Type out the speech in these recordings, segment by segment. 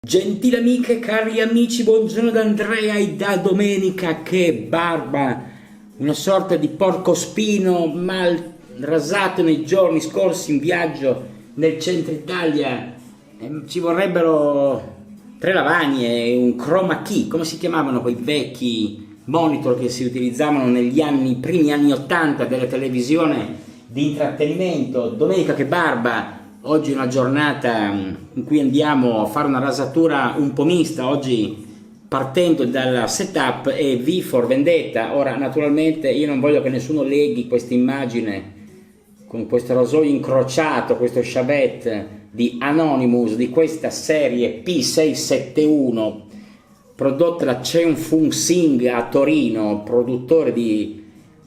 Gentili amiche, cari amici, buongiorno da Andrea e da Domenica. Che barba, una sorta di porcospino mal rasato nei giorni scorsi in viaggio nel centro Italia. Ci vorrebbero 3 lavagne e un chroma key, come si chiamavano quei vecchi monitor che si utilizzavano negli primi anni 80 della televisione di intrattenimento. Domenica, che barba! Oggi è una giornata in cui andiamo a fare una rasatura un po' mista, oggi partendo dal setup e V for Vendetta. Ora, naturalmente io non voglio che nessuno leghi questa immagine con questo rasoio incrociato, questo Chabet di Anonymous di questa serie P671 prodotta da Chen Fung Sing a Torino, produttore di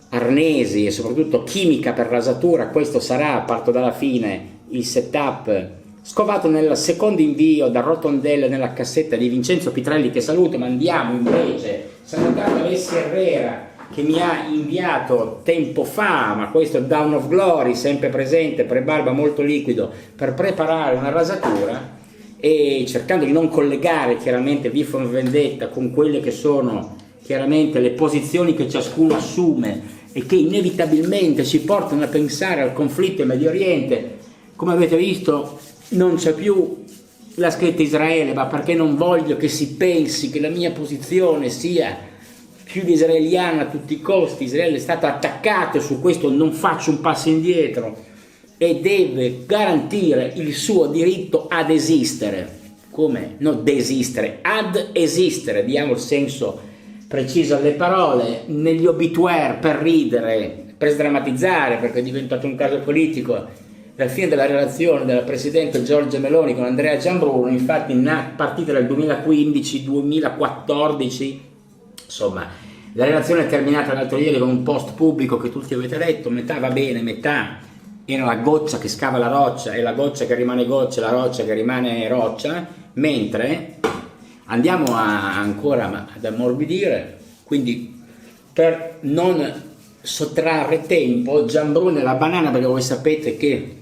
arnesi e soprattutto chimica per rasatura. Questo sarà, parto dalla fine, il setup scovato nel secondo invio da Rotondelle nella cassetta di Vincenzo Pitrelli, che saluto. Ma andiamo invece salutando Alessia Herrera, che mi ha inviato tempo fa, ma questo Down of Glory sempre presente, pre-barba molto liquido, per preparare una rasatura, e cercando di non collegare chiaramente V for Vendetta con quelle che sono chiaramente le posizioni che ciascuno assume e che inevitabilmente ci portano a pensare al conflitto in Medio Oriente. Come avete visto non c'è più la scritta Israele, ma perché non voglio che si pensi che la mia posizione sia più di israeliana a tutti i costi. Israele è stato attaccato, su questo non faccio un passo indietro, e deve garantire il suo diritto ad esistere, come non desistere, ad esistere, diamo il senso preciso alle parole. Negli obituari, per ridere, per sdrammatizzare, perché è diventato un caso politico, dal fine della relazione della Presidente Giorgia Meloni con Andrea Giambruno, infatti partita dal 2015-2014, insomma la relazione è terminata l'altro ieri con un post pubblico che tutti avete letto. Metà va bene, metà era la goccia che scava la roccia, e la goccia che rimane goccia, e la roccia che rimane roccia, mentre andiamo ancora ad ammorbidire. Quindi, per non sottrarre tempo, Giambruno e la banana, perché voi sapete che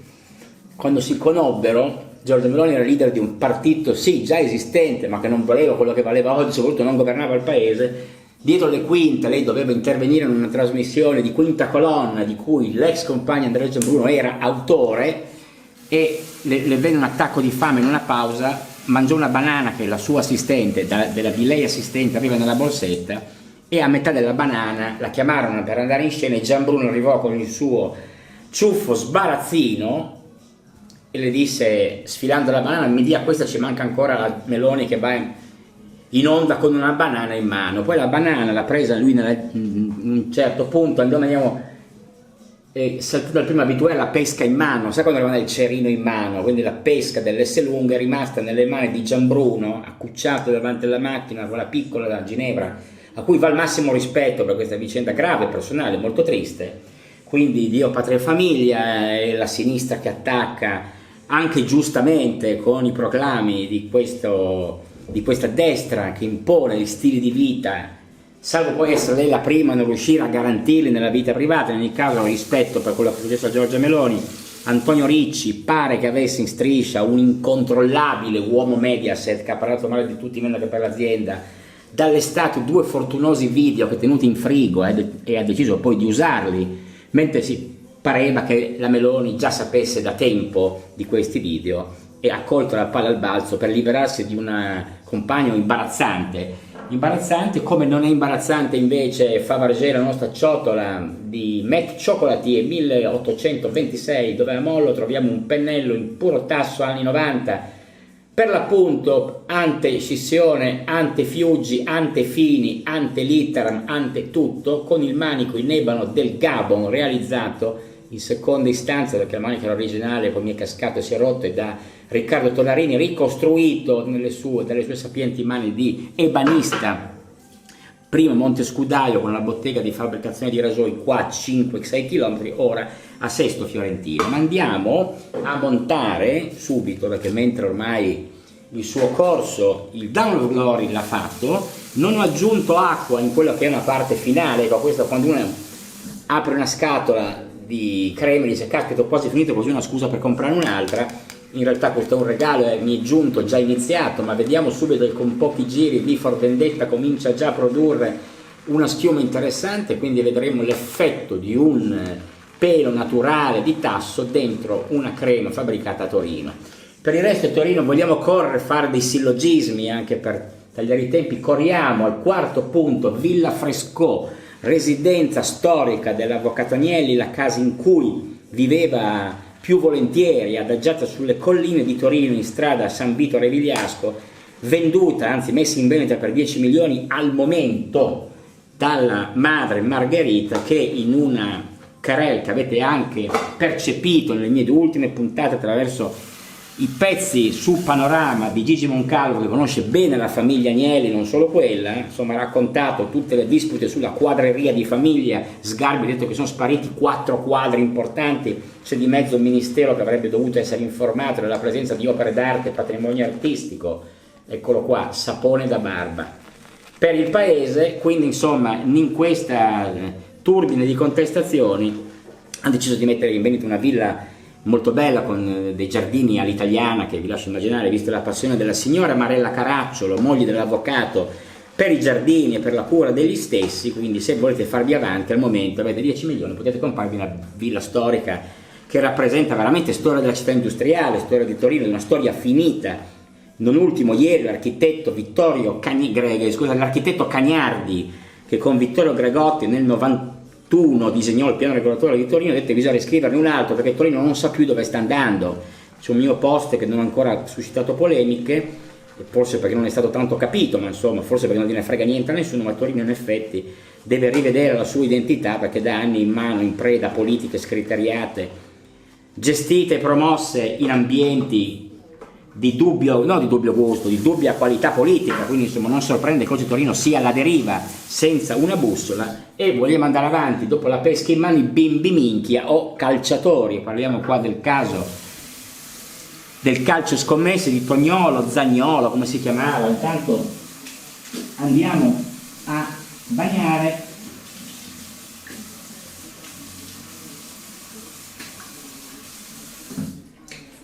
quando si conobbero Giorgia Meloni era leader di un partito sì già esistente, ma che non valeva quello che valeva oggi, soprattutto non governava il paese. Dietro le quinte lei doveva intervenire in una trasmissione di Quinta Colonna di cui l'ex compagno Andrea Giambruno era autore, e le venne un attacco di fame in una pausa, mangiò una banana che la sua assistente, di lei assistente, aveva nella borsetta, e a metà della banana la chiamarono per andare in scena e Giambruno arrivò con il suo ciuffo sbarazzino e le disse, sfilando la banana: mi dia questa, ci manca ancora la Meloni che va in onda con una banana in mano. Poi la banana l'ha presa lui in un certo punto, andiamo saltato dal primo abituale la pesca in mano, sai quando rimane il cerino in mano, quindi la pesca dell'S lunga è rimasta nelle mani di Giambruno, accucciato davanti alla macchina con la piccola da Ginevra, a cui va il massimo rispetto per questa vicenda grave, personale, molto triste. Quindi Dio, patria e famiglia, e la sinistra che attacca anche giustamente con i proclami di questa destra che impone gli stili di vita, salvo poi essere lei la prima a non riuscire a garantirli nella vita privata. In ogni caso, rispetto per quello che è successo a Giorgia Meloni. Antonio Ricci pare che avesse in striscia un incontrollabile uomo Mediaset che ha parlato male di tutti meno che per l'azienda, dall'estate 2 fortunosi video che tenuti in frigo, e ha deciso poi di usarli, mentre si pareva che la Meloni già sapesse da tempo di questi video, e ha colto la palla al balzo per liberarsi di un compagno imbarazzante. Come non è imbarazzante invece Fabergé, la nostra ciotola di Met Chocolatier 1826, dove a mollo troviamo un pennello in puro tasso anni 90, per l'appunto ante scissione, ante fiuggi, ante fini, ante litteram, ante tutto, con il manico in ebano del Gabon, realizzato in seconda istanza, perché il manico era originale, poi mi è cascato e si è rotto, e da Riccardo Tollarini, ricostruito dalle sue sapienti mani di ebanista, prima a Montescudaio con la bottega di fabbricazione di rasoi qua 5-6 km, ora a Sesto Fiorentino. Ma andiamo a montare subito, perché mentre ormai il suo corso, il Down of Glory, l'ha fatto, non ho aggiunto acqua in quella che è una parte finale. Ecco, questo quando uno apre una scatola di creme e dice caspita ho quasi finito, così una scusa per comprare un'altra. in realtà questo è un regalo, mi è giunto, già iniziato, ma vediamo subito che con pochi giri V for Vendetta comincia già a produrre una schiuma interessante, quindi vedremo l'effetto di un pelo naturale di tasso dentro una crema fabbricata a Torino. Per il resto a Torino vogliamo correre, fare dei sillogismi anche per tagliare i tempi. Corriamo al quarto punto, Villa Frescò, residenza storica dell'avvocato Agnelli, la casa in cui viveva più volentieri, adagiata sulle colline di Torino in strada San Vito Revigliasco, venduta, anzi messa in vendita per 10 milioni al momento dalla madre Margherita, che in una querelle che avete anche percepito nelle mie ultime puntate attraverso i pezzi su Panorama di Gigi Moncalvo, che conosce bene la famiglia Agnelli, non solo quella, insomma ha raccontato tutte le dispute sulla quadreria di famiglia. Sgarbi ha detto che sono spariti 4 quadri importanti, c'è di mezzo un ministero che avrebbe dovuto essere informato della presenza di opere d'arte e patrimonio artistico. Eccolo qua, sapone da barba per il paese. Quindi insomma in questa turbine di contestazioni ha deciso di mettere in vendita una villa molto bella con dei giardini all'italiana, che vi lascio immaginare, visto la passione della signora Marella Caracciolo, moglie dell'avvocato, per i giardini e per la cura degli stessi. Quindi se volete farvi avanti al momento avete 10 milioni, potete comprarvi una villa storica che rappresenta veramente storia della città industriale, storia di Torino, una storia finita. Non ultimo ieri l'architetto l'architetto Cagnardi, che con Vittorio Gregotti nel 91 disegnò il piano regolatore di Torino, ha detto che bisogna riscriverne un altro perché Torino non sa più dove sta andando. C'è un mio post che non ha ancora suscitato polemiche, forse perché non è stato tanto capito, ma insomma forse perché non gliene frega niente a nessuno, ma Torino in effetti deve rivedere la sua identità, perché da anni in mano in preda a politiche scriteriate, gestite e promosse in ambienti di dubbio gusto, di dubbia qualità politica. Quindi insomma non sorprende che oggi Torino sia alla deriva senza una bussola. E vogliamo andare avanti dopo la pesca in mano, i bimbi minchia o calciatori. Parliamo qua del caso del calcio scommesse di Tognolo, Zaniolo, come si chiamava. Intanto andiamo a bagnare.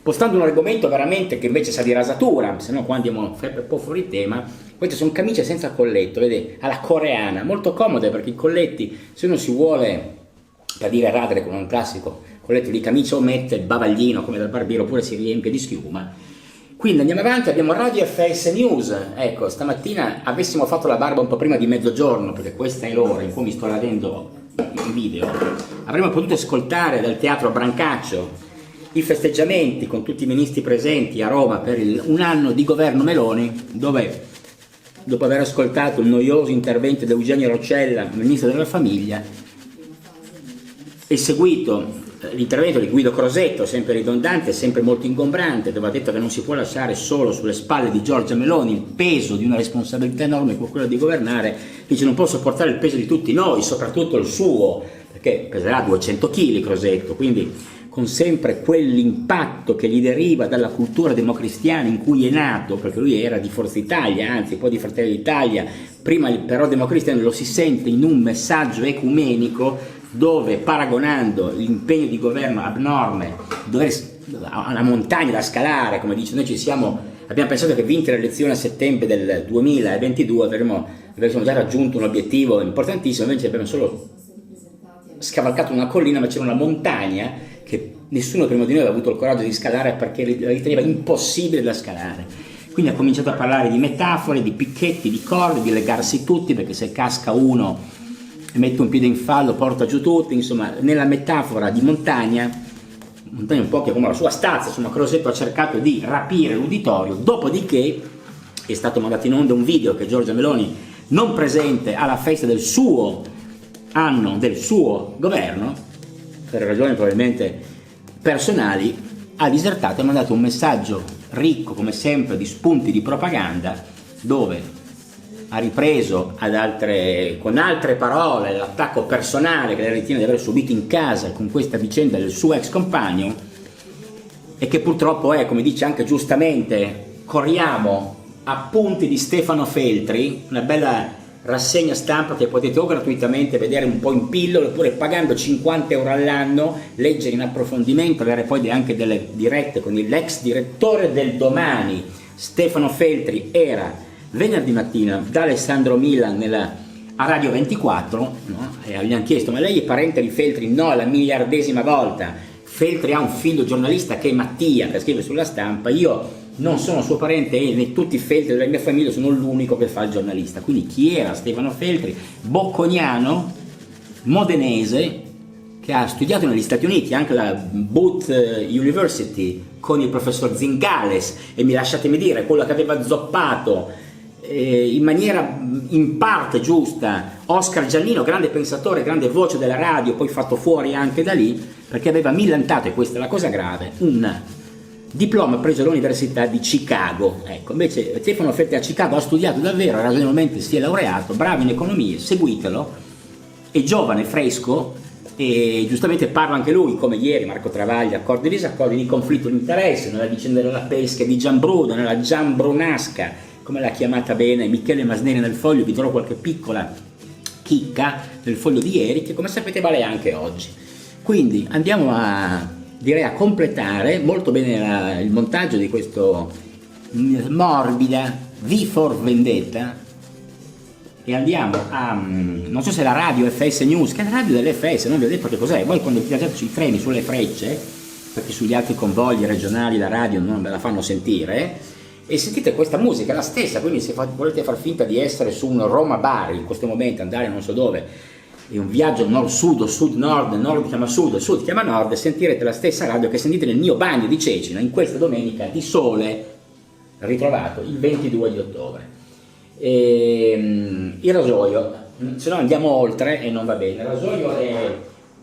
Postando un argomento veramente che invece sa di rasatura, se no qua andiamo un po' fuori tema. Queste sono camicie senza colletto, vedete, alla coreana, molto comode, perché i colletti, se uno si vuole, per dire radere con un classico colletto di camicia, o mette il bavaglino come dal barbiere, oppure si riempie di schiuma. Quindi andiamo avanti, abbiamo Radio FS News. Ecco, stamattina avessimo fatto la barba un po' prima di mezzogiorno, perché questa è l'ora in cui mi sto radendo in video, avremmo potuto ascoltare dal teatro Brancaccio i festeggiamenti con tutti i ministri presenti a Roma per un anno di governo Meloni, dove dopo aver ascoltato il noioso intervento di Eugenio Roccella, ministro della famiglia, è seguito l'intervento di Guido Crosetto, sempre ridondante, sempre molto ingombrante, dove ha detto che non si può lasciare solo sulle spalle di Giorgia Meloni il peso di una responsabilità enorme come quella di governare. Dice: non può sopportare il peso di tutti noi, soprattutto il suo, perché peserà 200 kg Crosetto, quindi con sempre quell'impatto che gli deriva dalla cultura democristiana in cui è nato, perché lui era di Forza Italia, anzi poi di Fratelli d'Italia, prima però democristiano. Lo si sente in un messaggio ecumenico dove, paragonando l'impegno di governo abnorme, una montagna da scalare, come dice, noi abbiamo pensato che vinta le elezioni a settembre del 2022 avremmo già raggiunto un obiettivo importantissimo, invece abbiamo solo scavalcato una collina, ma c'era una montagna che nessuno prima di noi aveva avuto il coraggio di scalare, perché la riteneva impossibile da scalare. Quindi ha cominciato a parlare di metafore, di picchetti, di corde, di legarsi tutti, perché se casca uno e mette un piede in fallo porta giù tutti. Insomma, nella metafora di montagna un po' che come la sua stazza, insomma, Crosetto ha cercato di rapire l'uditorio. Dopodiché è stato mandato in onda un video che Giorgia Meloni, non presente alla festa del suo anno del suo governo, per ragioni probabilmente personali, ha disertato e ha mandato un messaggio ricco come sempre di spunti di propaganda, dove ha ripreso con altre parole l'attacco personale che lei ritiene di aver subito in casa con questa vicenda del suo ex compagno, e che purtroppo è, come dice anche giustamente, corriamo a punti di Stefano Feltri, una bella rassegna stampa che potete o gratuitamente vedere un po' in pillole, oppure pagando 50 euro all'anno, leggere in approfondimento, avere poi anche delle dirette con l'ex direttore del Domani, Stefano Feltri. Era venerdì mattina da Alessandro Milan a Radio 24, no? E gli hanno chiesto: ma lei è parente di Feltri? No, è la miliardesima volta. Feltri ha un figlio giornalista che è Mattia, che scrive sulla Stampa. Io non sono suo parente e né tutti i Feltri della mia famiglia, sono l'unico che fa il giornalista. Quindi chi era Stefano Feltri? Bocconiano, modenese, che ha studiato negli Stati Uniti, anche la Booth University, con il professor Zingales, e lasciatemi dire, quello che aveva zoppato in maniera in parte giusta Oscar Giannino, grande pensatore, grande voce della radio, poi fatto fuori anche da lì, perché aveva millantato, e questa è la cosa grave, un diploma preso all'Università di Chicago. Ecco, invece Stefano Feltri a Chicago ha studiato davvero, ragionevolmente si è laureato, bravo in economia, seguitelo, è giovane, fresco, e giustamente parla anche lui, come ieri Marco Travaglia, accordi e disaccordi, di conflitto di interesse, nella vicenda della pesca di Gianbruno, nella Giambrunasca, come l'ha chiamata bene Michele Masneri nel Foglio. Vi darò qualche piccola chicca del Foglio di ieri, che come sapete vale anche oggi. Quindi andiamo a completare molto bene il montaggio di questo morbida V for Vendetta, e andiamo a, non so se la radio FS News, che è la radio dell'FS, non vi ho detto che cos'è. Voi quando viaggiate sui treni, sulle frecce, perché sugli altri convogli regionali la radio non ve la fanno sentire, e sentite questa musica, è la stessa. Quindi se volete far finta di essere su un Roma-Bari in questo momento, andare non so dove, è un viaggio nord-sud o sud-nord, nord chiama sud chiama nord, sentirete la stessa radio che sentite nel mio bagno di Cecina in questa domenica di sole ritrovato il 22 di ottobre. Il rasoio, se no andiamo oltre e non va bene. Il rasoio è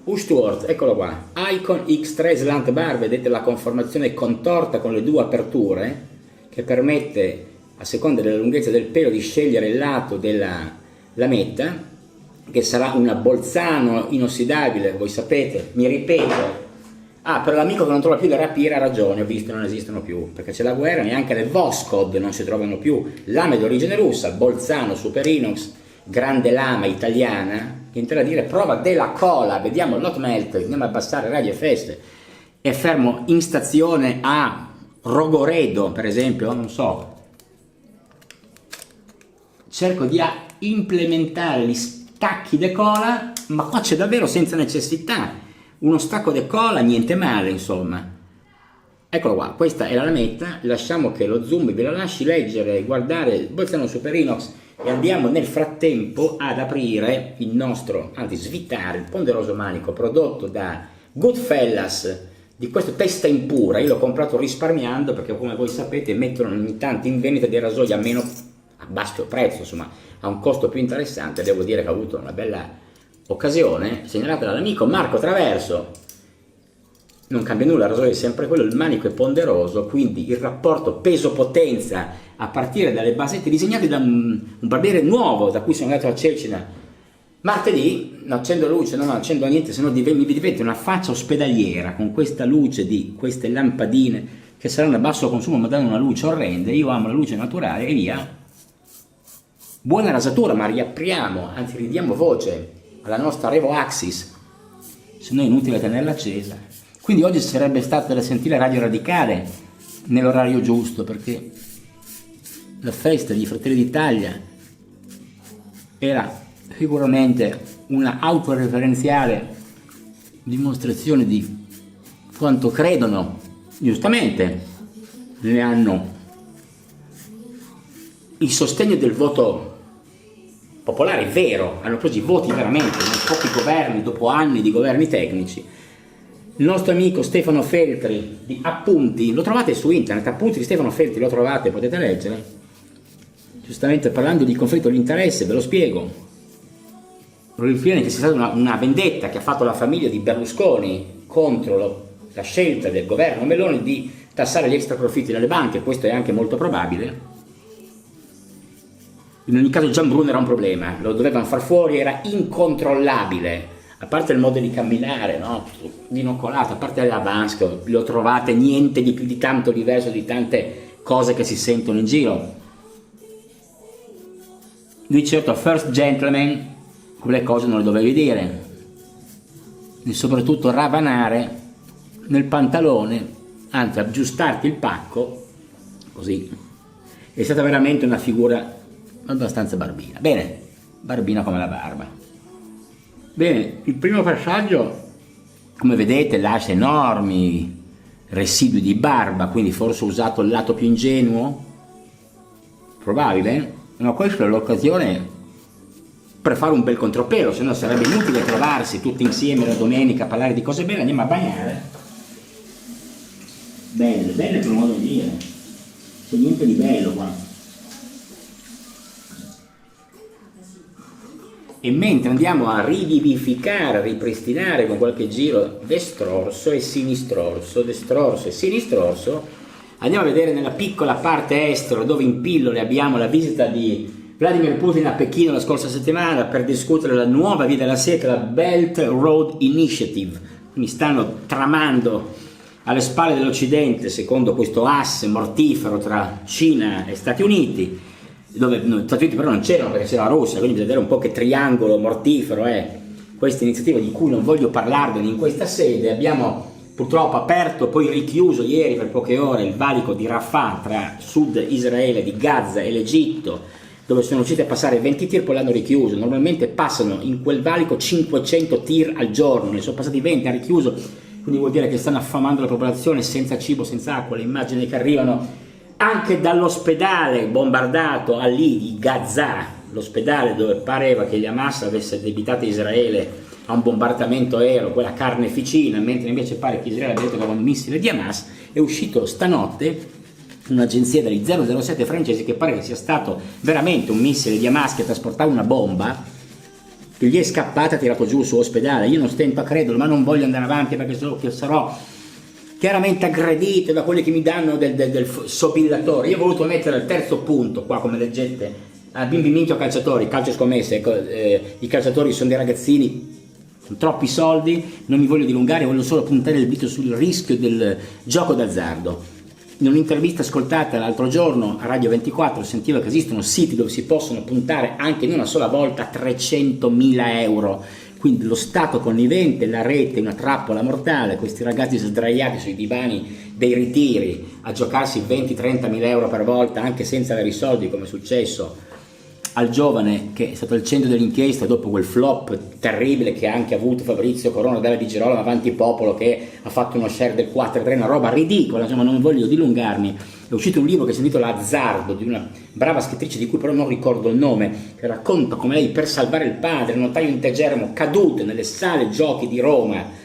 Ushworth, eccolo qua, Icon X3 Slant Bar, vedete la conformazione contorta con le due aperture, che permette a seconda della lunghezza del pelo di scegliere il lato della lametta, che sarà una Bolzano inossidabile. Voi sapete, mi ripeto, per l'amico che non trova più le rapiere ha ragione, ho visto, non esistono più, perché c'è la guerra, neanche le Voskhod non si trovano più. Lame d'origine russa, Bolzano Super Inox, grande lama italiana, che intende dire prova della cola. Vediamo l'hot melt, andiamo a abbassare Radio Feste, è fermo in stazione a Rogoredo, per esempio, non so, cerco di implementare gli stacchi de cola, ma qua c'è davvero senza necessità, uno stacco de cola, niente male, insomma. Eccolo qua, questa è la lametta, lasciamo che lo zoom ve la lasci leggere, guardare il Bolzano Super Inox, e andiamo nel frattempo ad aprire il nostro, anzi svitare il ponderoso manico prodotto da Goodfellas, di questo testa impura. Io l'ho comprato risparmiando, perché come voi sapete mettono ogni tanto in vendita dei rasoi a basso prezzo, insomma a un costo più interessante. Devo dire che ho avuto una bella occasione segnalata dall'amico Marco Traverso. Non cambia nulla, il rasoio è sempre quello, il manico è ponderoso, quindi il rapporto peso-potenza a partire dalle basette disegnate da un barbiere nuovo da cui sono andato a Cecina martedì. Non accendo luce, non accendo niente, se no mi diventa una faccia ospedaliera con questa luce di queste lampadine che saranno a basso consumo ma danno una luce orrenda. Io amo la luce naturale, e via. Buona rasatura, ma riapriamo, anzi ridiamo voce alla nostra Revo Axis, se no è inutile tenerla accesa. Quindi oggi sarebbe stato da sentire Radio Radicale nell'orario giusto, perché la festa di Fratelli d'Italia era sicuramente una autoreferenziale dimostrazione di quanto credono, giustamente, ne hanno il sostegno del voto popolare vero, hanno preso i voti veramente in pochi governi, dopo anni di governi tecnici. Il nostro amico Stefano Feltri di Appunti, lo trovate su internet, Appunti di Stefano Feltri, lo trovate, potete leggere, giustamente parlando di conflitto di interesse, ve lo spiego. Ritiene che sia stata una vendetta che ha fatto la famiglia di Berlusconi contro la scelta del governo Meloni di tassare gli extra profitti delle banche. Questo è anche molto probabile. In ogni caso Gianbruno era un problema, lo dovevano far fuori, era incontrollabile, a parte il modo di camminare, no? Binocolato, a parte l'Avance, lo trovate niente di più di tanto diverso di tante cose che si sentono in giro. Lui certo first gentleman, quelle cose non le dovevi dire, e soprattutto ravanare nel pantalone, anzi aggiustarti il pacco, così. È stata veramente una figura abbastanza barbina. Bene, barbina come la barba. Bene, il primo passaggio, come vedete, lascia enormi residui di barba, quindi forse ho usato il lato più ingenuo, probabile, ma questa è l'occasione per fare un bel contropelo, se no sarebbe inutile trovarsi tutti insieme la domenica a parlare di cose belle. Andiamo a bagnare. Belle, belle per un modo di dire, c'è niente di bello qua. E mentre andiamo a rivivificare, a ripristinare con qualche giro destrorso e sinistrorso, destrorso e sinistrorso, andiamo a vedere nella piccola parte estero, dove in pillole abbiamo la visita di Vladimir Putin a Pechino la scorsa settimana per discutere la nuova via della seta, la Belt Road Initiative. Quindi stanno tramando alle spalle dell'Occidente, secondo questo asse mortifero tra Cina e Stati Uniti, dove gli Stati Uniti però non c'erano perché c'era la Russia, quindi bisogna vedere un po' che triangolo mortifero è questa iniziativa, di cui non voglio parlarvene in questa sede. Abbiamo purtroppo aperto, poi richiuso ieri per poche ore, il valico di Rafah tra sud Israele, di Gaza e l'Egitto, dove sono riusciti a passare 20 tir, poi l'hanno richiuso. Normalmente passano in quel valico 500 tir al giorno, ne sono passati 20, hanno richiuso, quindi vuol dire che stanno affamando la popolazione, senza cibo, senza acqua. Le immagini che arrivano anche dall'ospedale bombardato a lì di Gaza, l'ospedale dove pareva che gli Hamas avesse addebitato Israele a un bombardamento aereo, quella carneficina, mentre invece pare che Israele abbia detto che era un missile di Hamas. È uscito stanotte un'agenzia degli 007 francesi che pare che sia stato veramente un missile di Hamas che trasportava una bomba, che gli è scappata e ha tirato giù il suo ospedale. Io non stento a crederlo, ma non voglio andare avanti perché so che sarò chiaramente aggredito da quelli che mi danno del sobillatore. Io ho voluto mettere il terzo punto qua, come leggete, a bimbi minchio calciatori, calcio scommesse, ecco, i calciatori sono dei ragazzini, sono troppi soldi, non mi voglio dilungare, voglio solo puntare il dito sul rischio del gioco d'azzardo. In un'intervista ascoltata l'altro giorno a Radio 24 sentivo che esistono siti dove si possono puntare anche in una sola volta 300.000 euro, quindi lo Stato connivente, la rete, una trappola mortale, questi ragazzi sdraiati sui divani dei ritiri a giocarsi 20-30.000 euro per volta anche senza avere i soldi, come è successo al giovane che è stato al centro dell'inchiesta dopo quel flop terribile che ha anche avuto Fabrizio Corona dalla Di Girolamo avanti popolo, che ha fatto uno share del 4-3, una roba ridicola. Insomma, non voglio dilungarmi. È uscito un libro che si intitola L'azzardo, di una brava scrittrice di cui però non ricordo il nome, che racconta come lei, per salvare il padre, notaio integerrimo, cadute nelle sale giochi di Roma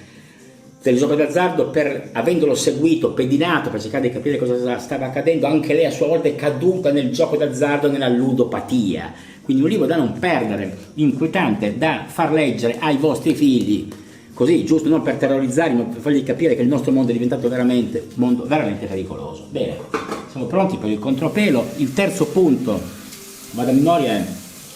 del gioco d'azzardo, avendolo seguito, pedinato per cercare di capire cosa stava accadendo, anche lei a sua volta è caduta nel gioco d'azzardo, nella ludopatia. Quindi un libro da non perdere, inquietante, da far leggere ai vostri figli, così, giusto, non per terrorizzarli, ma per fargli capire che il nostro mondo è diventato veramente un mondo veramente pericoloso. Bene, siamo pronti per il contropelo. Il terzo punto, vado a memoria, è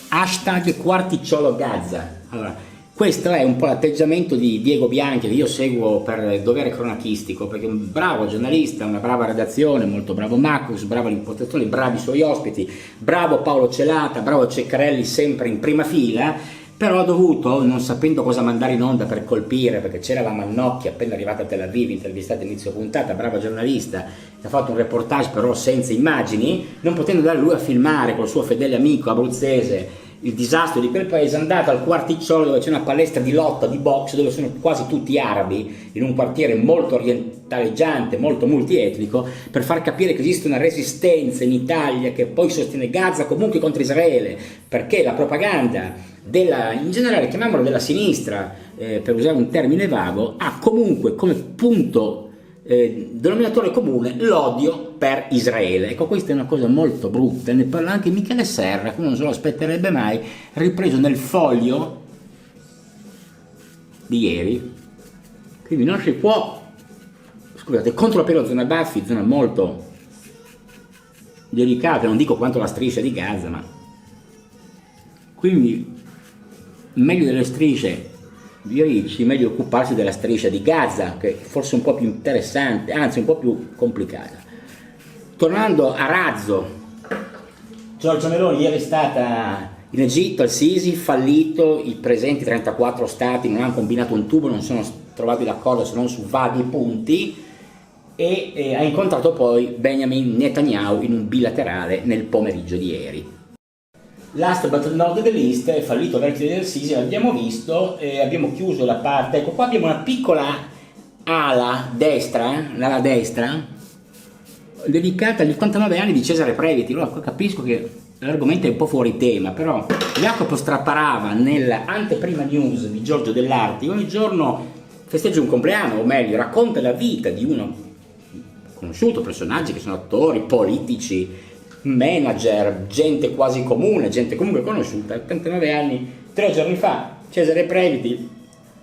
hashtag Quarticciolo Gaza. Allora, questo è un po' l'atteggiamento di Diego Bianchi, che io seguo per dovere cronachistico, perché è un bravo giornalista, una brava redazione, molto bravo Marcus, brava l'impostazione, bravi i suoi ospiti, bravo Paolo Celata, bravo Ceccarelli sempre in prima fila, però ha dovuto, non sapendo cosa mandare in onda per colpire, perché c'era la Mannocchi appena arrivata a Tel Aviv, intervistata inizio puntata, brava giornalista, che ha fatto un reportage però senza immagini, non potendo andare lui a filmare col suo fedele amico abruzzese il disastro di quel paese, è andato al Quarticciolo dove c'è una palestra di lotta, di box, dove sono quasi tutti arabi, in un quartiere molto orientaleggiante, molto multietnico, per far capire che esiste una resistenza in Italia che poi sostiene Gaza comunque contro Israele, perché la propaganda in generale, chiamiamola della sinistra, per usare un termine vago, ha comunque come punto denominatore comune l'odio per Israele. Ecco, questa è una cosa molto brutta, ne parla anche Michele Serra, che non se lo aspetterebbe mai, ripreso nel Foglio di ieri. Quindi non si può, scusate, contropelo zona Baffi, zona molto delicata, non dico quanto la striscia di Gaza, ma quindi meglio delle strisce di Ricci, meglio occuparsi della striscia di Gaza, che è forse un po' più interessante, anzi un po' più complicata. Tornando a razzo, Giorgia Meloni ieri è stata In Egitto al-Sisi, fallito, i presenti 34 stati non hanno combinato un tubo, non sono trovati d'accordo se non su vaghi punti, e ha incontrato poi Benjamin Netanyahu in un bilaterale nel pomeriggio di ieri. Last but not the least, è fallito il vertice del Sisi, l'abbiamo visto, abbiamo chiuso la parte, ecco qua abbiamo una piccola ala destra, l'ala destra, dedicata agli 59 anni di Cesare Previti. Allora capisco che l'argomento è un po' fuori tema, però Jacopo straparava nell'anteprima news di Giorgio Dell'Arti, ogni giorno festeggia un compleanno, o meglio racconta la vita di uno conosciuto, personaggi che sono attori, politici, manager, gente quasi comune, gente comunque conosciuta. 89 anni, 3 giorni fa Cesare Previti,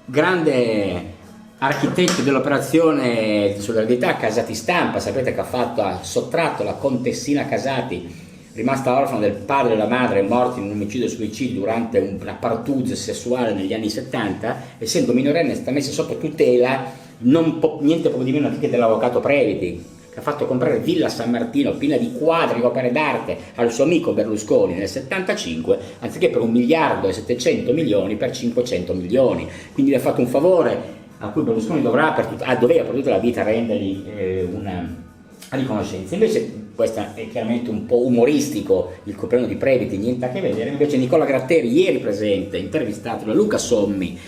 grande architetto dell'operazione di solidarietà Casati Stampa, sapete che ha sottratto la contessina Casati, rimasta orfana del padre e della madre, morti in un omicidio e suicidio durante una partouze sessuale negli anni 70, essendo minorenne è stata messa sotto tutela, niente poco di meno che dell'avvocato Previti, che ha fatto comprare Villa San Martino piena di quadri, opere d'arte al suo amico Berlusconi nel 75, anziché per 1 miliardo e 700 milioni per 500 milioni, quindi gli ha fatto un favore a cui Berlusconi doveva per tutta la vita rendergli una riconoscenza. Invece questo è chiaramente un po' umoristico, il compleanno di Previti, niente a che vedere. Invece Nicola Gratteri, ieri presente, intervistato da Luca Sommi,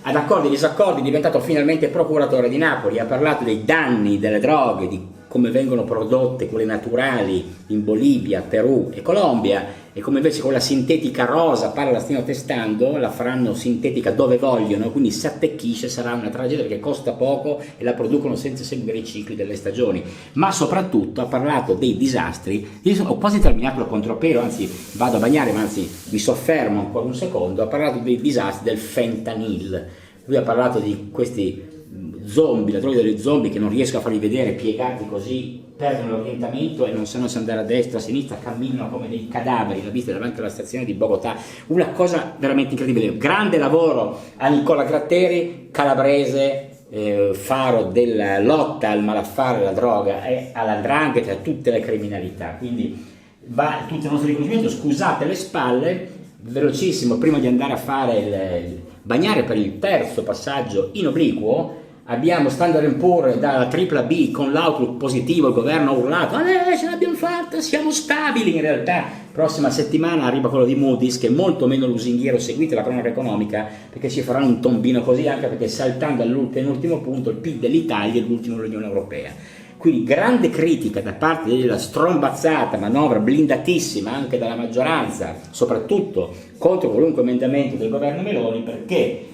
ad accordi e disaccordi, è diventato finalmente procuratore di Napoli, ha parlato dei danni delle droghe, di come vengono prodotte quelle naturali in Bolivia, Perù e Colombia, e come invece quella sintetica rosa, pare la stiano testando, la faranno sintetica dove vogliono, quindi si attecchisce, sarà una tragedia perché costa poco e la producono senza seguire i cicli delle stagioni. Ma soprattutto ha parlato dei disastri, io ho quasi terminato il contropiero, anzi vado a bagnare, ma anzi mi soffermo ancora un secondo, ha parlato dei disastri del fentanyl. Lui ha parlato di questi zombie, la droga degli zombie che non riesco a farli vedere piegati così, perdono l'orientamento e non sanno se andare a destra o a sinistra, camminano come dei cadaveri, l'ha vista davanti alla stazione di Bogotà, una cosa veramente incredibile. Grande lavoro a Nicola Gratteri, calabrese, faro della lotta al malaffare, alla droga e all''ndrangheta e a tutte le criminalità, quindi va tutto il nostro riconoscimento. Scusate le spalle, velocissimo, prima di andare a fare bagnare per il terzo passaggio in obliquo. Abbiamo Standard & Poor's dalla tripla B con l'outlook positivo, il governo ha urlato ce l'abbiamo fatta, siamo stabili. In realtà prossima settimana arriva quello di Moody's, che è molto meno lusinghiero, seguite la cronaca economica perché ci faranno un tombino così, anche perché saltando all'ultimo punto il PIL dell'Italia è l'ultimo dell'Unione Europea. Quindi grande critica da parte della strombazzata manovra blindatissima anche dalla maggioranza, soprattutto contro qualunque emendamento del governo Meloni, perché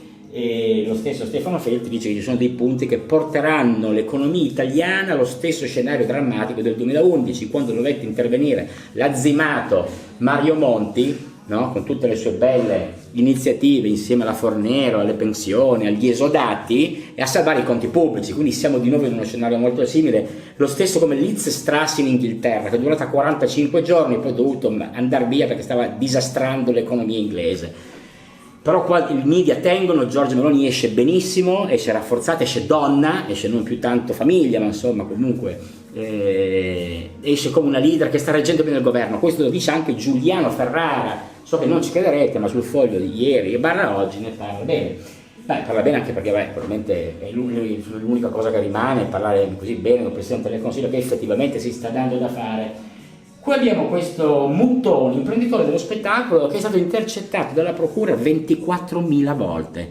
lo stesso Stefano Feltri dice che ci sono dei punti che porteranno l'economia italiana allo stesso scenario drammatico del 2011, quando dovette intervenire l'azzimato Mario Monti, no? Con tutte le sue belle iniziative insieme alla Fornero, alle pensioni, agli esodati, e a salvare i conti pubblici. Quindi siamo di nuovo in uno scenario molto simile, lo stesso come Liz Truss in Inghilterra, che è durata 45 giorni e poi è dovuto andare via perché stava disastrando l'economia inglese. Però qua i media tengono, Giorgia Meloni esce benissimo, esce rafforzata, esce donna, esce non più tanto famiglia, ma insomma comunque esce come una leader che sta reggendo bene il governo. Questo lo dice anche Giuliano Ferrara, so che non ci crederete, ma sul Foglio di ieri e barra oggi ne parla bene. Parla bene anche perché probabilmente è l'unica cosa che rimane, parlare così bene del Presidente del Consiglio, che effettivamente si sta dando da fare. Qui abbiamo questo Muttoni, imprenditore dello spettacolo, che è stato intercettato dalla procura 24.000 volte.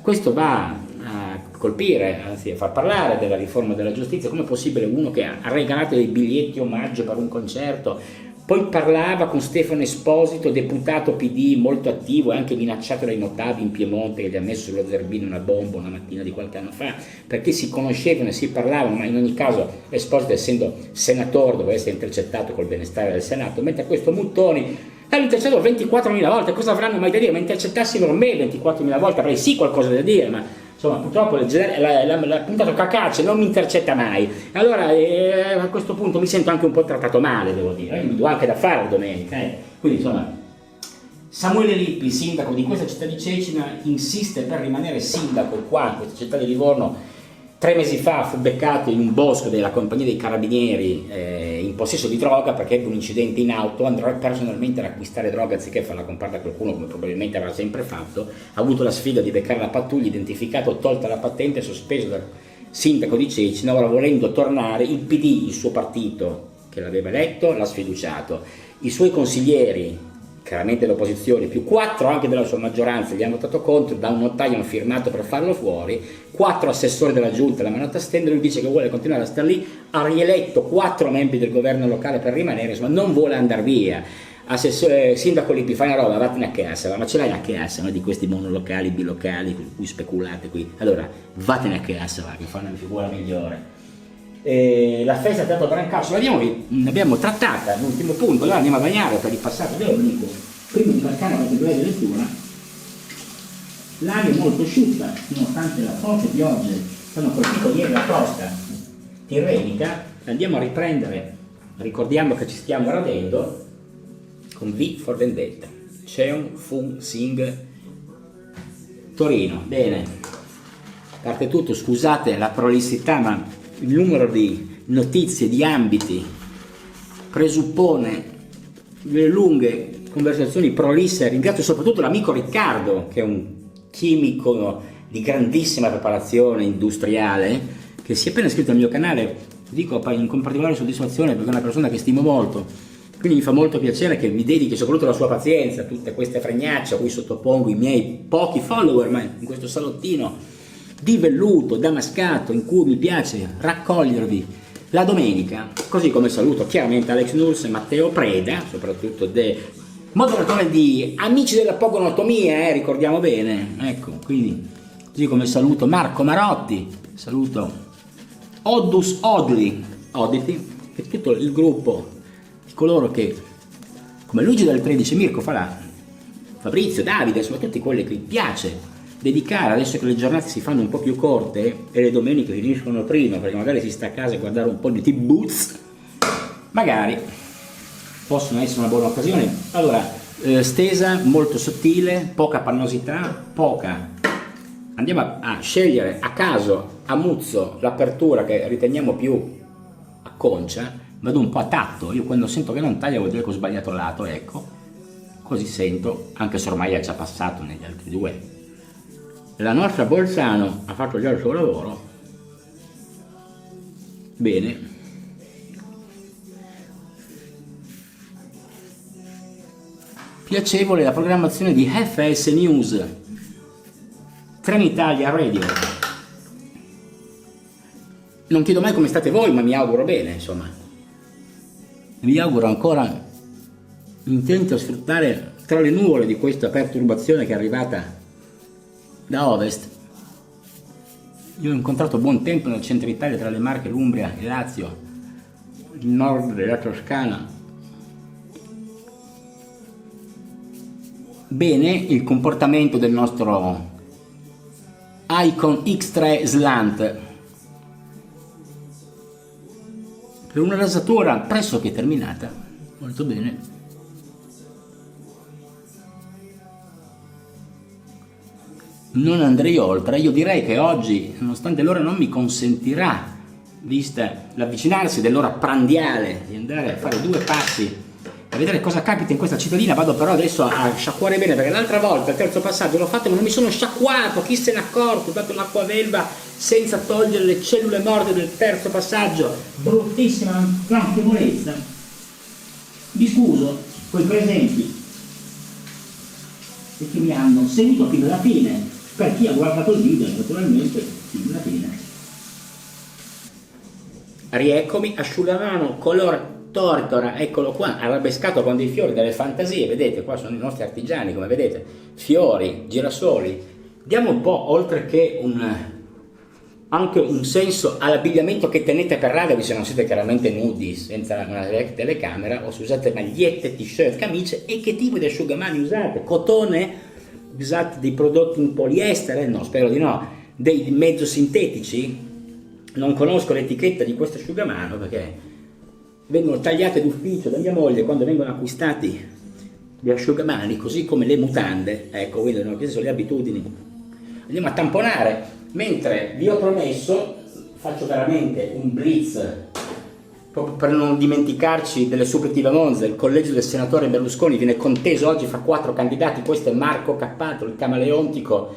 Questo va a colpire, anzi a far parlare della riforma della giustizia. Come è possibile uno che ha regalato dei biglietti omaggio per un concerto, poi parlava con Stefano Esposito, deputato PD molto attivo e anche minacciato dai notavi in Piemonte, che gli ha messo sullo zerbino una bomba una mattina di qualche anno fa, perché si conoscevano e si parlavano, ma in ogni caso Esposito, essendo senatore, doveva essere intercettato col benestare del Senato, mentre questo Muttoni l'hanno intercettato 24.000 volte. Cosa avranno mai da dire? Ma intercettassero me 24.000 volte avrei sì qualcosa da dire, ma insomma purtroppo la puntato cacace non mi intercetta mai. Allora a questo punto mi sento anche un po' trattato male, devo dire, mi do anche da fare domenica. Quindi insomma Samuele Lippi, sindaco di questa città di Cecina, insiste per rimanere sindaco qua in questa città di Livorno 3 mesi fa fu beccato in un bosco della compagnia dei carabinieri in possesso di droga perché ebbe un incidente in auto, andrà personalmente ad acquistare droga anziché farla comprare a qualcuno come probabilmente avrà sempre fatto, ha avuto la sfida di beccare la pattuglia, identificato, tolta la patente, sospeso dal sindaco di Cecina, ora volendo tornare il PD, il suo partito che l'aveva eletto, l'ha sfiduciato, i suoi consiglieri, chiaramente l'opposizione, più 4 anche della sua maggioranza gli hanno votato contro, da un notaio hanno firmato per farlo fuori, 4 assessori della giunta l'hanno mandato a stendere, lui dice che vuole continuare a stare lì, ha rieletto 4 membri del governo locale per rimanere, insomma non vuole andare via. Sindaco Lippi, fai una roba, vattene a casa, ma ce l'hai a casa, no? Di questi monolocali, bilocali, con cui speculate qui, allora vattene a casa, va, che fa una figura migliore. La festa Teatro Brancasso l'abbiamo trattata, l'ultimo punto, allora andiamo a bagnare per il passato dell'unico, prima di marcare la breve lettura. L'aria è molto asciutta, nonostante la forte piogge che hanno colpito ieri la costa tirrenica. Andiamo a riprendere, ricordiamo che ci stiamo radendo con V for Vendetta, Cheon Fung Sing Torino. Bene, a parte tutto, scusate la prolissità, ma il numero di notizie, di ambiti, presuppone delle lunghe conversazioni prolisse. Ringrazio soprattutto l'amico Riccardo, che è un chimico di grandissima preparazione industriale, che si è appena iscritto al mio canale, dico con particolare soddisfazione perché è una persona che stimo molto, quindi mi fa molto piacere che mi dedichi soprattutto la sua pazienza a tutte queste fregnacce a cui sottopongo i miei pochi follower, ma in questo salottino di velluto damascato in cui mi piace raccogliervi la domenica, così come saluto chiaramente Alex Nurs e Matteo Preda, soprattutto moderatore di Amici della Pogonotomia, ricordiamo bene, ecco, quindi così come saluto Marco Marotti, saluto Oddus Oddity e tutto il gruppo di coloro che, come Luigi del 13, Mirko Falà, Fabrizio, Davide, insomma tutti quelli che vi piace dedicare, adesso che le giornate si fanno un po' più corte e le domeniche finiscono prima perché magari si sta a casa a guardare un po' di T-Boots, magari possono essere una buona occasione. Allora, stesa, molto sottile, poca pannosità, andiamo a scegliere a caso, a muzzo, l'apertura che riteniamo più a concia, vado un po' a tatto, io quando sento che non taglia vuol dire che ho sbagliato lato, ecco, così sento, anche se ormai è già passato negli altri due. La nostra Bolzano ha fatto già il suo lavoro. Bene. Piacevole la programmazione di FS News, Trenitalia Radio. Non chiedo mai come state voi, ma mi auguro bene, insomma. Vi auguro ancora intento a sfruttare tra le nuvole di questa perturbazione che è arrivata da ovest. Io ho incontrato buon tempo nel centro Italia, tra le Marche, l'Umbria, il Lazio, il nord della Toscana. Bene il comportamento del nostro Icon X3 Slant per una rasatura pressoché terminata, molto bene. Non andrei oltre, io direi che oggi, nonostante l'ora non mi consentirà, vista l'avvicinarsi dell'ora prandiale, di andare a fare 2 passi a vedere cosa capita in questa cittadina, vado però adesso a sciacquare bene, perché l'altra volta, il terzo passaggio, l'ho fatto ma non mi sono sciacquato, chi se n'è accorto, ho dato l'acquavelva senza togliere le cellule morte del terzo passaggio, bruttissima consapevolezza. Vi scuso con i presenti e che mi hanno seguito fino alla fine. Per chi ha guardato il video, naturalmente, fino alla fine. Rieccomi, asciugamano color tortora, eccolo qua, arabescato con dei fiori, delle fantasie, vedete, qua sono i nostri artigiani, come vedete, fiori, girasoli. Diamo un po', oltre che anche un senso all'abbigliamento che tenete per radio, se non siete chiaramente nudi, senza una telecamera, o se usate magliette, t-shirt, camicie, e che tipo di asciugamani usate? Cotone? Usate dei prodotti in poliestere? No, spero di no. Dei mezzo sintetici? Non conosco l'etichetta di questo asciugamano perché vengono tagliate d'ufficio da mia moglie quando vengono acquistati gli asciugamani, così come le mutande. Ecco, quindi queste sono le abitudini. Andiamo a tamponare, mentre vi ho promesso faccio veramente un blitz proprio per non dimenticarci delle suppletive a Monza. Il collegio del senatore Berlusconi viene conteso oggi fra 4 candidati. Questo è Marco Cappato, il camaleontico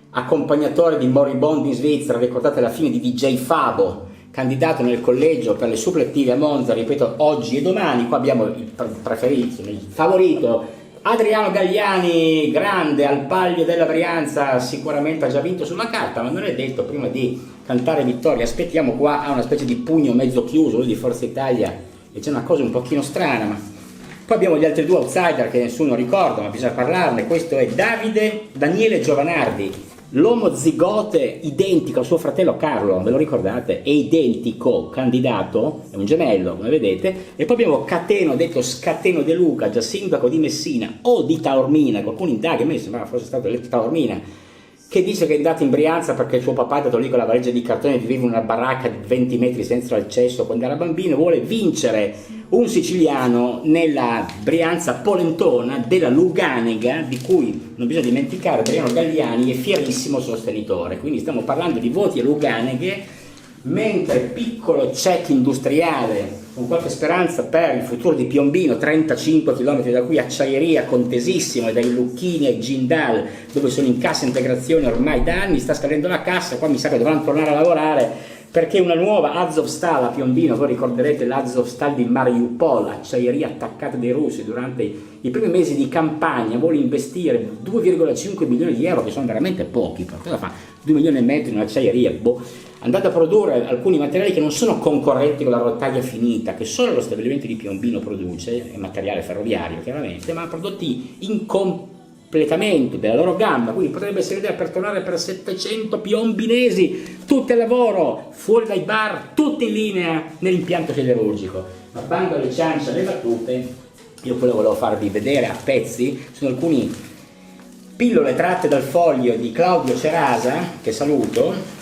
accompagnatore di moribondi in Svizzera. Ricordate la fine di DJ Fabo, candidato nel collegio per le suppletive a Monza, ripeto, oggi e domani. Qua abbiamo il preferito, il favorito, Adriano Galliani, grande al Palio della Brianza, sicuramente ha già vinto sulla carta, ma non è detto. Prima di cantare vittoria aspettiamo. Qua ha una specie di pugno mezzo chiuso, lui di Forza Italia, e c'è una cosa un pochino strana, ma poi abbiamo gli altri 2 outsider che nessuno ricorda, ma bisogna parlarne. Questo è Daniele Giovanardi, l'uomo zigote identico al suo fratello Carlo, ve lo ricordate? È identico, candidato, è un gemello come vedete. E poi abbiamo Cateno, detto Scateno De Luca, già sindaco di Messina o di Taormina, qualcuno indaga, a me sembrava fosse stato eletto Taormina, che dice che è andato in Brianza perché il suo papà è andato lì con la valigia di cartone e viveva in una baracca di 20 metri senza il cesso quando era bambino. Vuole vincere un siciliano nella Brianza polentona della Luganega, di cui non bisogna dimenticare Adriano Galliani è fierissimo sostenitore. Quindi stiamo parlando di voti a Luganeghe, mentre piccolo check industriale con qualche speranza per il futuro di Piombino, 35 km da qui, acciaieria contesissima, dai Lucchini ai Jindal, dove sono in cassa integrazione ormai da anni. Sta scadendo la cassa, qua mi sa che dovranno tornare a lavorare perché una nuova Azovstal a Piombino, voi ricorderete l'Azovstal di Mariupol, acciaieria attaccata dai russi durante i primi mesi di campagna, vuole investire 2,5 milioni di euro, che sono veramente pochi. Cosa fa? 2 milioni e mezzo in un'acciaieria, andate a produrre alcuni materiali che non sono concorrenti con la rotaia finita, che solo lo stabilimento di Piombino produce, è materiale ferroviario chiaramente, ma prodotti in completamento della loro gamma. Quindi potrebbe essere idea per tornare per 700 piombinesi, tutti al lavoro, fuori dai bar, tutti in linea nell'impianto siderurgico. Ma bando alle ciance, alle battute, io quello volevo farvi vedere a pezzi, sono alcuni pillole tratte dal Foglio di Claudio Cerasa, che saluto.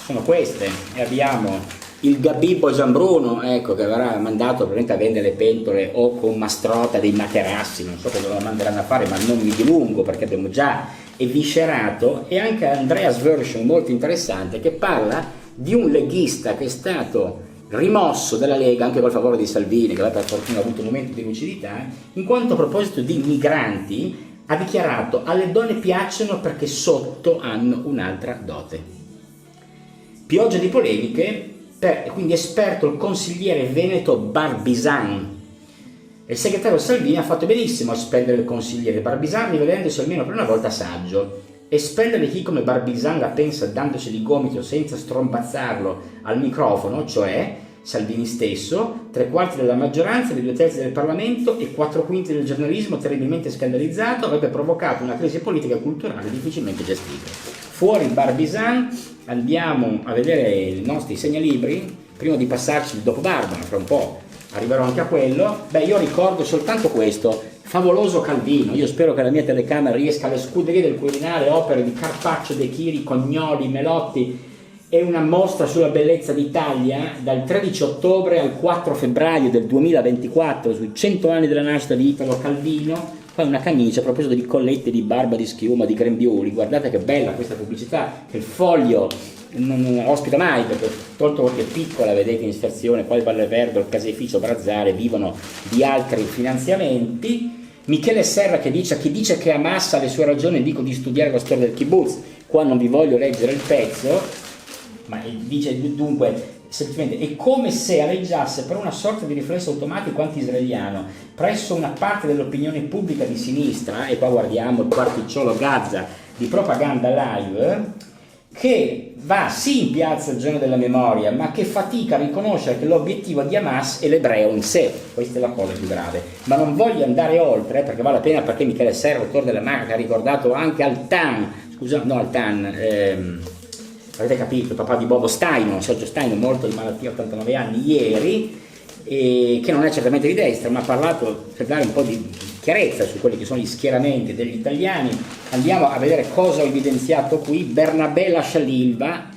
Sono queste, e abbiamo il Gabibbo Giambruno, ecco, che verrà mandato probabilmente a vendere le pentole o con Mastrota dei materassi, non so cosa lo manderanno a fare, ma non mi dilungo perché abbiamo già eviscerato. E anche Andreas Version, molto interessante, che parla di un leghista che è stato rimosso dalla Lega anche col favore di Salvini, che per fortuna ha avuto un momento di lucidità, in quanto a proposito di migranti ha dichiarato: alle donne piacciono perché sotto hanno un'altra dote. Pioggia di polemiche, quindi esperto il consigliere veneto Barbisan. Il segretario Salvini ha fatto benissimo a spendere il consigliere Barbisan, rivedendosi almeno per una volta saggio. E spendere chi come Barbisan la pensa dandosi di gomito senza strombazzarlo al microfono, cioè Salvini stesso, 3/4 della maggioranza, 2/3 del Parlamento e 4/5 del giornalismo terribilmente scandalizzato, avrebbe provocato una crisi politica e culturale difficilmente gestibile. Fuori Barbisan, andiamo a vedere i nostri segnalibri, prima di passarci il dopo Barbara, fra un po' arriverò anche a quello. Io ricordo soltanto questo, favoloso Calvino. Io spero che la mia telecamera riesca alle scuderie del Quirinale, opere di Carpaccio, De Chiri, Cognoli, Melotti. È una mostra sulla bellezza d'Italia dal 13 ottobre al 4 febbraio del 2024, sui 100 anni della nascita di Italo Calvino. Poi una camicia a proposito di collette di barba, di schiuma, di grembiuli. Guardate che bella questa pubblicità che il Foglio non ospita mai, perché tolto che è piccola, vedete in stazione, poi il Valle Verde, il caseificio Brazzare vivono di altri finanziamenti. Michele Serra che dice: chi dice che Hamas ha le sue ragioni, dico di studiare la storia del kibbutz. Qua non vi voglio leggere il pezzo, ma dice dunque semplicemente: è come se aleggiasse per una sorta di riflesso automatico anti-israeliano presso una parte dell'opinione pubblica di sinistra, e qua guardiamo il quarticciolo Gaza di Propaganda Live, che va sì in piazza il giorno della memoria, ma che fatica a riconoscere che l'obiettivo di Hamas è l'ebreo in sé. Questa è la cosa più grave. Ma non voglio andare oltre, perché vale la pena, perché Michele Serra, autore della Maga, ha ricordato anche avete capito, il papà di Bobo Staino, Sergio Staino, morto di malattia a 89 anni ieri, e che non è certamente di destra, ma ha parlato per dare un po' di chiarezza su quelli che sono gli schieramenti degli italiani. Andiamo a vedere cosa ho evidenziato qui. Bernabé lascia l'Ilva,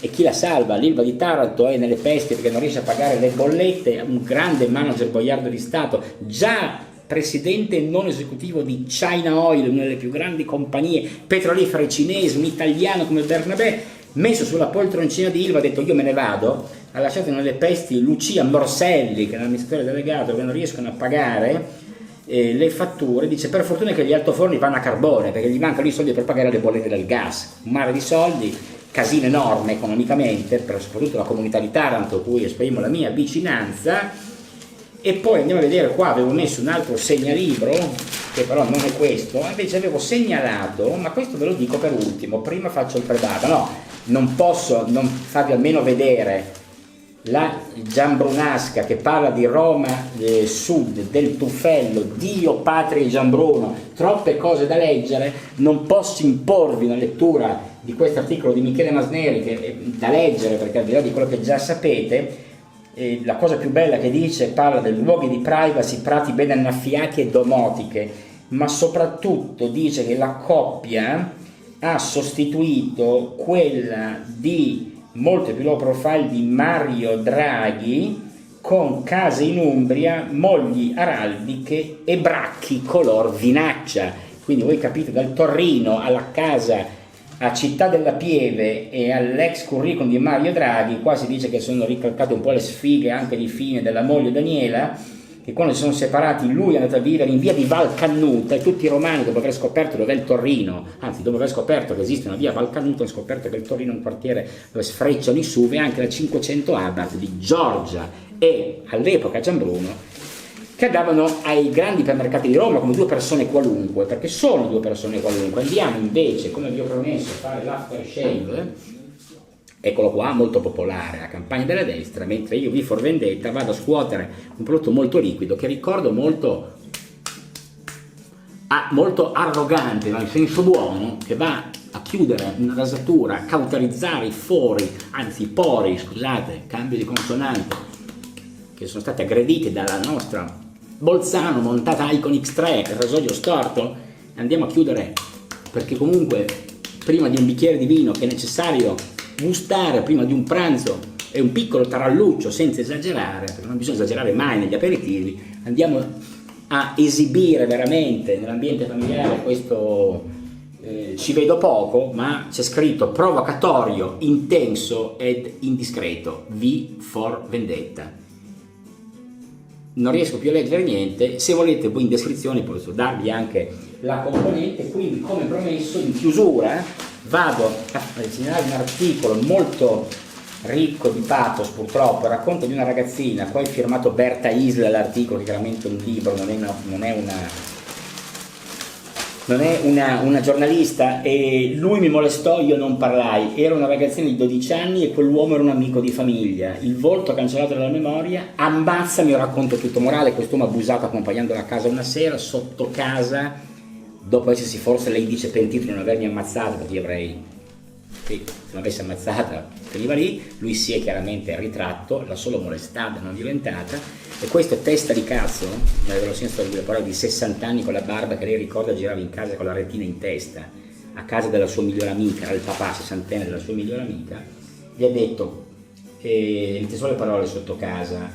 e chi la salva? L'Ilva di Taranto è nelle pesti perché non riesce a pagare le bollette. Un grande manager boiardo di Stato, già presidente non esecutivo di China Oil, una delle più grandi compagnie petrolifere cinesi, un italiano come Bernabé, messo sulla poltroncina di Ilva, ha detto io me ne vado, ha lasciato nelle pesti Lucia Morselli, che è l'amministratore delegato, che non riescono a pagare le fatture. Dice per fortuna che gli altoforni vanno a carbone, perché gli mancano i soldi per pagare le bollette del gas, un mare di soldi, casino enorme economicamente, per soprattutto la comunità di Taranto, cui esprimo la mia vicinanza. E poi andiamo a vedere, qua avevo messo un altro segnalibro, che però non è questo, invece avevo segnalato, ma questo ve lo dico per ultimo, prima faccio il predato, no, non posso non farvi almeno vedere la Giambrunasca che parla di Roma Sud, del Tuffello, Dio, Patria e Giambruno, troppe cose da leggere, non posso imporvi una lettura di questo articolo di Michele Masneri che è da leggere, perché al di là di quello che già sapete, la cosa più bella che dice, parla dei luoghi di privacy, prati ben annaffiati e domotiche, ma soprattutto dice che la coppia ha sostituito quella di molto più low profile di Mario Draghi con case in Umbria, mogli araldiche e bracchi color vinaccia. Quindi voi capite, dal Torrino alla casa a Città della Pieve e all'ex curriculum di Mario Draghi, qua si dice che sono ricalcate un po' le sfighe anche di fine della moglie Daniela, che quando si sono separati lui è andato a vivere in via di Valcannuta e tutti i romani, dopo aver scoperto dove è il Torrino, anzi dopo aver scoperto che esiste una via Valcannuta, hanno scoperto che il Torrino è un quartiere dove sfrecciano i SUV, e anche la 500 Abarth di Giorgia e all'epoca Giambruno, che andavano ai grandi ipermercati di Roma come due persone qualunque, perché sono due persone qualunque. Andiamo invece, come vi ho promesso, a fare l'aftershave, eccolo qua, molto popolare, la campagna della destra, mentre io vi for Vendetta vado a scuotere un prodotto molto liquido che ricordo molto arrogante, ma in senso buono, che va a chiudere una rasatura, a cauterizzare i fori, anzi i pori, scusate, cambio di consonante, che sono stati aggrediti dalla nostra Bolzano montata Icon X3, il rasoio storto. Andiamo a chiudere, perché comunque prima di un bicchiere di vino che è necessario gustare prima di un pranzo e un piccolo taralluccio senza esagerare, perché non bisogna esagerare mai negli aperitivi, andiamo a esibire veramente nell'ambiente familiare questo ci vedo poco, ma c'è scritto provocatorio, intenso ed indiscreto, V for Vendetta. Non riesco più a leggere niente, se volete voi in descrizione posso darvi anche la componente. Quindi, come promesso, in chiusura vado a segnalare un articolo molto ricco di pathos, purtroppo, il racconto di una ragazzina, qua è firmato Berta Isla l'articolo, che chiaramente è un libro, non è una giornalista, e lui mi molestò, io non parlai, era una ragazzina di 12 anni e quell'uomo era un amico di famiglia, il volto cancellato dalla memoria, ammazza, mi racconto tutto morale, quest'uomo abusato accompagnandola a casa una sera, sotto casa, dopo essersi forse lei dice pentito di non avermi ammazzato, perché io avrei, se non avessi ammazzata veniva lì, lui si è chiaramente ritratto, l'ha solo molestata, non violentata. E questo è testa di cazzo, nella senso delle parole, di 60 anni con la barba, che lei ricorda girava in casa con la retina in testa, a casa della sua migliore amica, era il papà sessantenne della sua migliore amica, gli ha detto, le testuali parole sotto casa,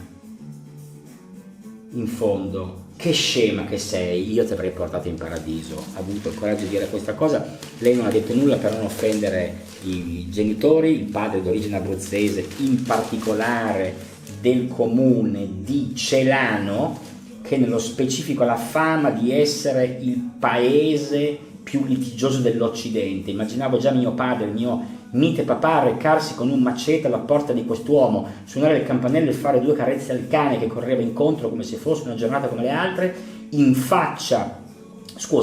in fondo, che scema che sei, io ti avrei portato in paradiso. Ha avuto il coraggio di dire questa cosa, lei non ha detto nulla per non offendere i genitori, il padre d'origine abruzzese, in particolare del comune di Celano, che nello specifico ha la fama di essere il paese più litigioso dell'Occidente. Immaginavo già mio padre, il mio mite papà, recarsi con un macete alla porta di quest'uomo, suonare il campanello e fare 2 carezze al cane che correva incontro come se fosse una giornata come le altre,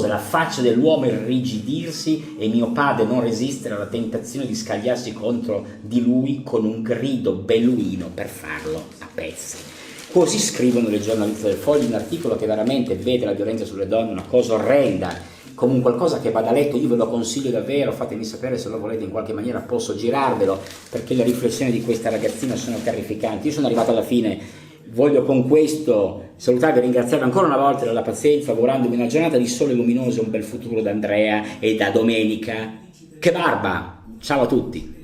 la faccia dell'uomo irrigidirsi e mio padre non resistere alla tentazione di scagliarsi contro di lui con un grido beluino per farlo a pezzi. Così scrivono le giornaliste del Foglio, un articolo che veramente vede la violenza sulle donne una cosa orrenda, come un qualcosa che vada letto. Io ve lo consiglio davvero, fatemi sapere se lo volete, in qualche maniera posso girarvelo, perché le riflessioni di questa ragazzina sono terrificanti. Io sono arrivato alla fine. Voglio con questo salutarvi e ringraziarvi ancora una volta della pazienza, augurandovi una giornata di sole luminoso e un bel futuro da Andrea e da Domenica. Che barba! Ciao a tutti!